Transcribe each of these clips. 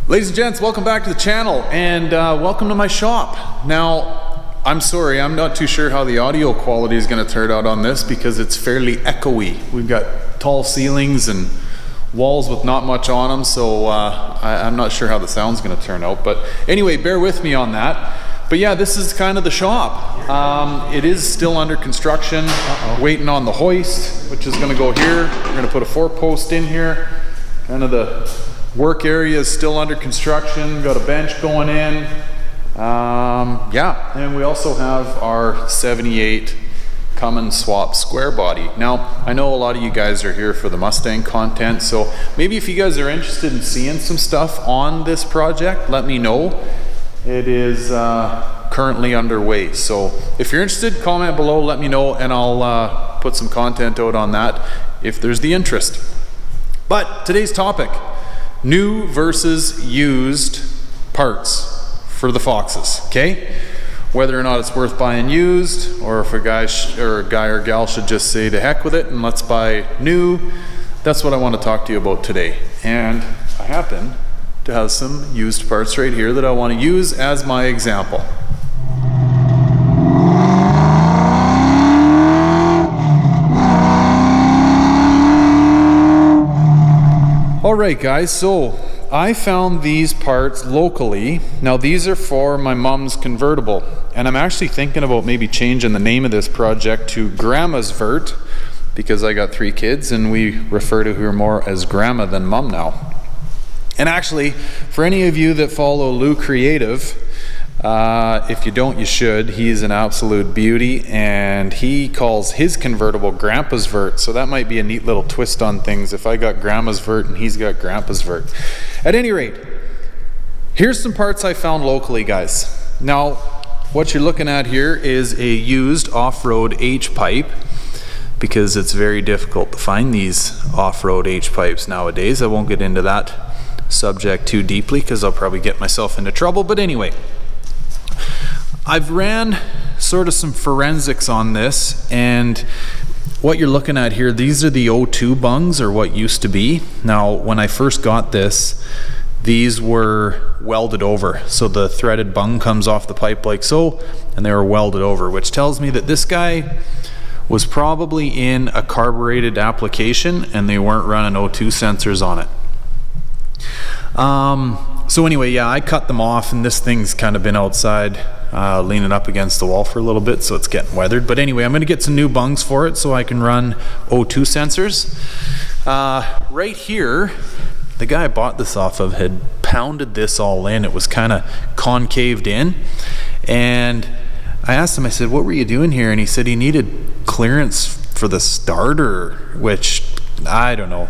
Ladies and gents, welcome back to the channel and welcome to my shop. Now, I'm sorry, I'm not too sure how the audio quality is going to turn out on this because it's fairly echoey. We've got tall ceilings and walls with not much on them, so I'm not sure how the sound's going to turn out. But anyway, bear with me on that. But yeah, this is kind of the shop. It is still under construction, waiting on the hoist, which is going to go here. We're going to put a 4-post in here. Kind of the work area is still under construction. Got a bench going in. Yeah, and we also have our 78 Cummins swap square body. Now, I know a lot of you guys are here for the Mustang content, so maybe if you guys are interested in seeing some stuff on this project, let me know. It is currently underway, so if you're interested, comment below, let me know, and I'll put some content out on that if there's the interest. But today's topic: new versus used parts for the Foxes, okay? Whether or not it's worth buying used, or if a guy or gal should just say to heck with it and let's buy new. That's what I want to talk to you about today. And I happen to have some used parts right here that I want to use as my example. Alright guys, so I found these parts locally. Now these are for my mom's convertible, and I'm actually thinking about maybe changing the name of this project to Grandma's Vert, because I got 3 kids and we refer to her more as Grandma than Mom now. And actually, for any of you that follow Lou Creative, if you don't, you should. He's an absolute beauty, and he calls his convertible Grandpa's Vert, so that might be a neat little twist on things if I got Grandma's Vert and he's got Grandpa's Vert. At any rate, here's some parts I found locally, guys. Now, what you're looking at here is a used off-road H-pipe, because it's very difficult to find these off-road H-pipes nowadays. I won't get into that subject too deeply because I'll probably get myself into trouble, but anyway, I've ran sort of some forensics on this, and what you're looking at here, these are the O2 bungs, or what used to be. Now, when I first got this, these were welded over, so the threaded bung comes off the pipe like so, and they were welded over, which tells me that this guy was probably in a carbureted application and they weren't running O2 sensors on it. So anyway, yeah, I cut them off, and this thing's kind of been outside leaning up against the wall for a little bit, so it's getting weathered. But anyway, I'm going to get some new bungs for it so I can run O2 sensors. Right here, the guy I bought this off of had pounded this all in. It was kind of concaved in, and I asked him, I said, what were you doing here? And he said he needed clearance for the starter, which I don't know.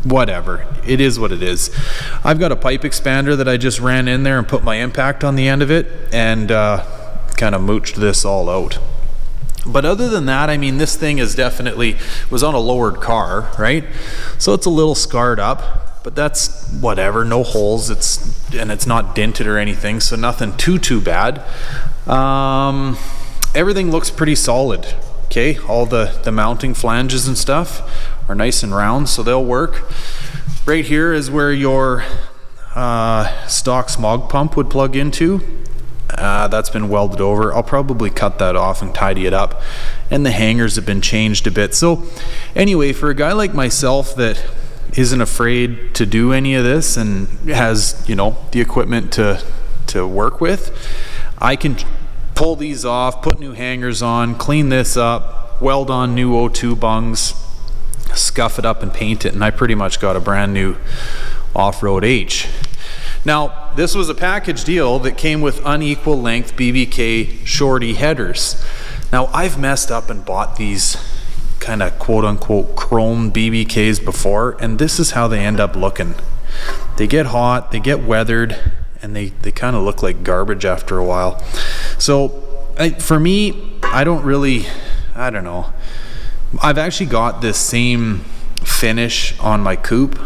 Whatever, it is what it is. I've got a pipe expander that I just ran in there and put my impact on the end of it, and kind of mooched this all out. But other than that, I mean, this thing is definitely was on a lowered car, right? So it's a little scarred up, but that's whatever, no holes, and it's not dented or anything, so nothing too bad. Everything looks pretty solid. Okay, all the mounting flanges and stuff are nice and round, so they'll work. Right here is where your stock smog pump would plug into. That's been welded over. I'll probably cut that off and tidy it up. And the hangers have been changed a bit. So anyway, for a guy like myself that isn't afraid to do any of this and has, you know, the equipment to work with, I can pull these off, put new hangers on, clean this up, weld on new O2 bungs, scuff it up and paint it, and I pretty much got a brand new off-road H. Now, this was a package deal that came with unequal length BBK shorty headers. Now, I've messed up and bought these kind of quote-unquote chrome BBKs before, and this is how they end up looking. They get hot, they get weathered, and they kind of look like garbage after a while. So for me, I don't know. I've actually got this same finish on my coupe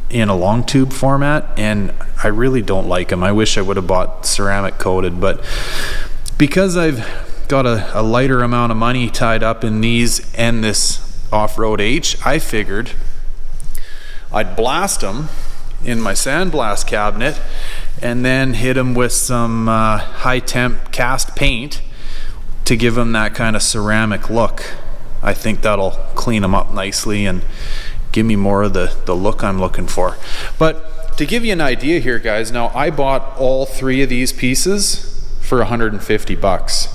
in a long tube format, and I really don't like them. I wish I would have bought ceramic coated, but because I've got a lighter amount of money tied up in these and this off-road H, I figured I'd blast them in my sandblast cabinet and then hit them with some high temp cast paint to give them that kind of ceramic look. I think that'll clean them up nicely and give me more of the look I'm looking for. But to give you an idea here, guys, now I bought all 3 of these pieces for 150 bucks.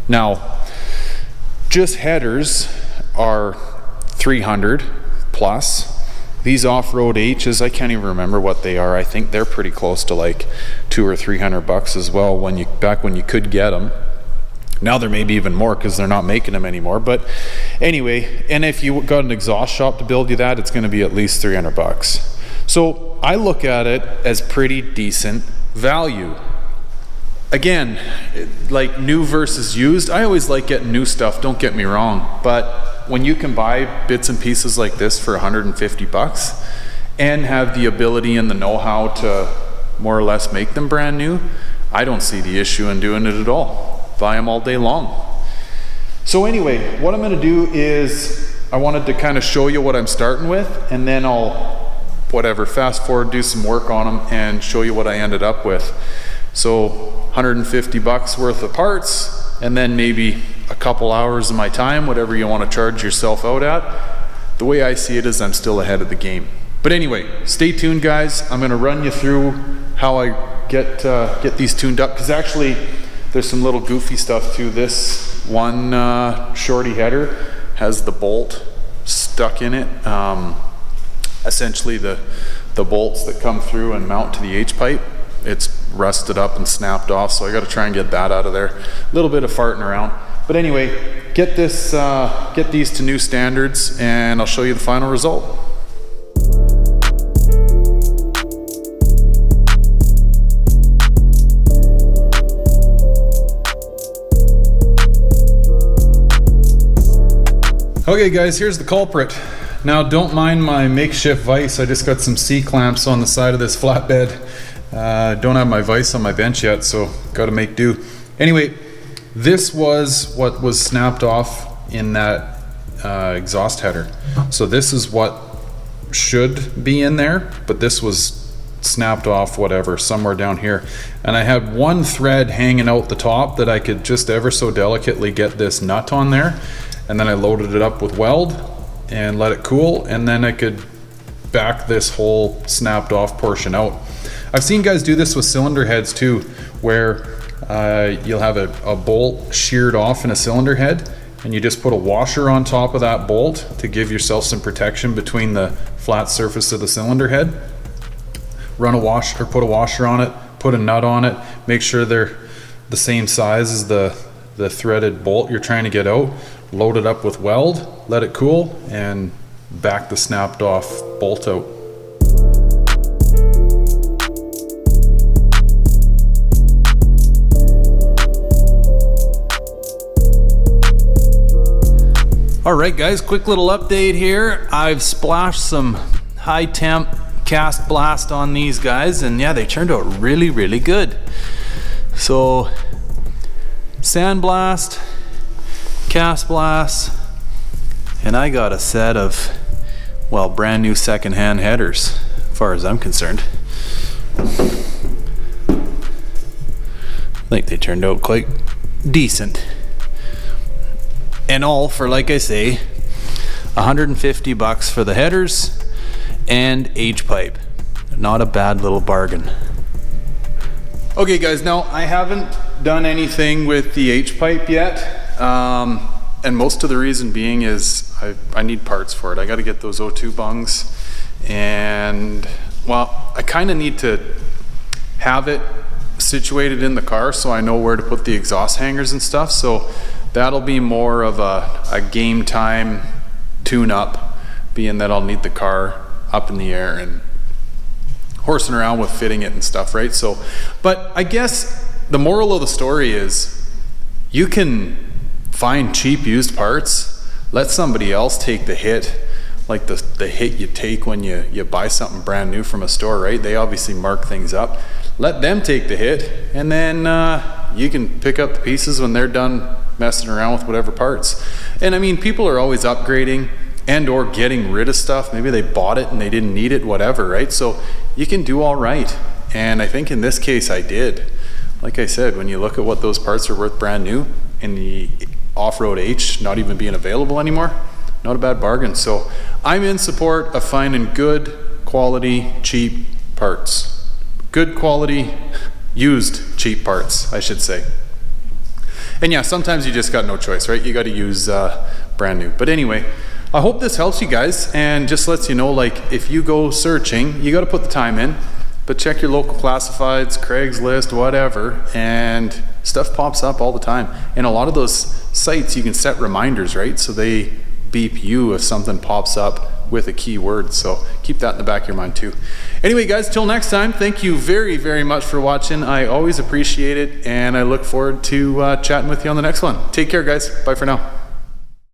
Now, just headers are 300 plus. These off-road H's, I can't even remember what they are. I think they're pretty close to like 200 or 300 bucks as well back when you could get them. Now there may be even more because they're not making them anymore. But anyway, and if you got an exhaust shop to build you that, it's going to be at least 300 bucks. So I look at it as pretty decent value. Again, like new versus used, I always like getting new stuff, don't get me wrong. But when you can buy bits and pieces like this for 150 bucks and have the ability and the know-how to more or less make them brand new, I don't see the issue in doing it at all. Buy them all day long. So anyway, what I'm going to do is I wanted to kind of show you what I'm starting with, and then I'll fast forward, do some work on them and show you what I ended up with. So 150 bucks worth of parts, and then maybe a couple hours of my time, whatever you want to charge yourself out at. The way I see it is I'm still ahead of the game. But anyway, stay tuned, guys. I'm going to run you through how I get these tuned up, because actually there's some little goofy stuff too. This one shorty header has the bolt stuck in it. Essentially the bolts that come through and mount to the H-pipe, it's rusted up and snapped off, so I got to try and get that out of there. A little bit of farting around. But anyway, get these to new standards and I'll show you the final result. Okay guys, here's the culprit. Now don't mind my makeshift vise, I just got some C-clamps on the side of this flatbed. Don't have my vise on my bench yet, so gotta make do. Anyway, this was what was snapped off in that exhaust header. So this is what should be in there, but this was snapped off somewhere down here. And I had one thread hanging out the top that I could just ever so delicately get this nut on there. And then I loaded it up with weld and let it cool, and then I could back this whole snapped off portion out. I've seen guys do this with cylinder heads too, where you'll have a bolt sheared off in a cylinder head, and you just put a washer on top of that bolt to give yourself some protection between the flat surface of the cylinder head. Run a washer, or put a washer on it, put a nut on it, make sure they're the same size as the threaded bolt you're trying to get out. Load it up with weld, let it cool, and back the snapped off bolt out. Alright guys, quick little update here. I've splashed some high temp cast blast on these guys, and yeah, they turned out really, really good. So, sandblast, cast blast, and I got a set of, well, brand new secondhand headers as far as I'm concerned. I think they turned out quite decent, and all for, like I say, 150 bucks for the headers and H-pipe. Not a bad little bargain. Okay guys, now I haven't done anything with the H-pipe yet. And most of the reason being is I need parts for it. I got to get those O2 bungs, and well, I kind of need to have it situated in the car so I know where to put the exhaust hangers and stuff. So that'll be more of a game time tune-up, being that I'll need the car up in the air and horsing around with fitting it and stuff, right? So, but I guess the moral of the story is you can find cheap used parts, let somebody else take the hit, like the hit you take when you buy something brand new from a store, right? They obviously mark things up. Let them take the hit, and then you can pick up the pieces when they're done messing around with whatever parts. And I mean, people are always upgrading, and or getting rid of stuff. Maybe they bought it and they didn't need it, whatever, right? So you can do all right. And I think in this case I did. Like I said, when you look at what those parts are worth brand new and the off-road H not even being available anymore, not a bad bargain. So I'm in support of finding good quality, cheap parts. Good quality, used cheap parts, I should say. And yeah, sometimes you just got no choice, right? You got to use brand new. But anyway, I hope this helps you guys and just lets you know, like, if you go searching, you got to put the time in, but check your local classifieds, Craigslist, whatever, and stuff pops up all the time. And a lot of those sites, you can set reminders, right? So they beep you if something pops up with a keyword. So keep that in the back of your mind too. Anyway, guys, till next time, thank you very, very much for watching. I always appreciate it, and I look forward to chatting with you on the next one. Take care, guys. Bye for now.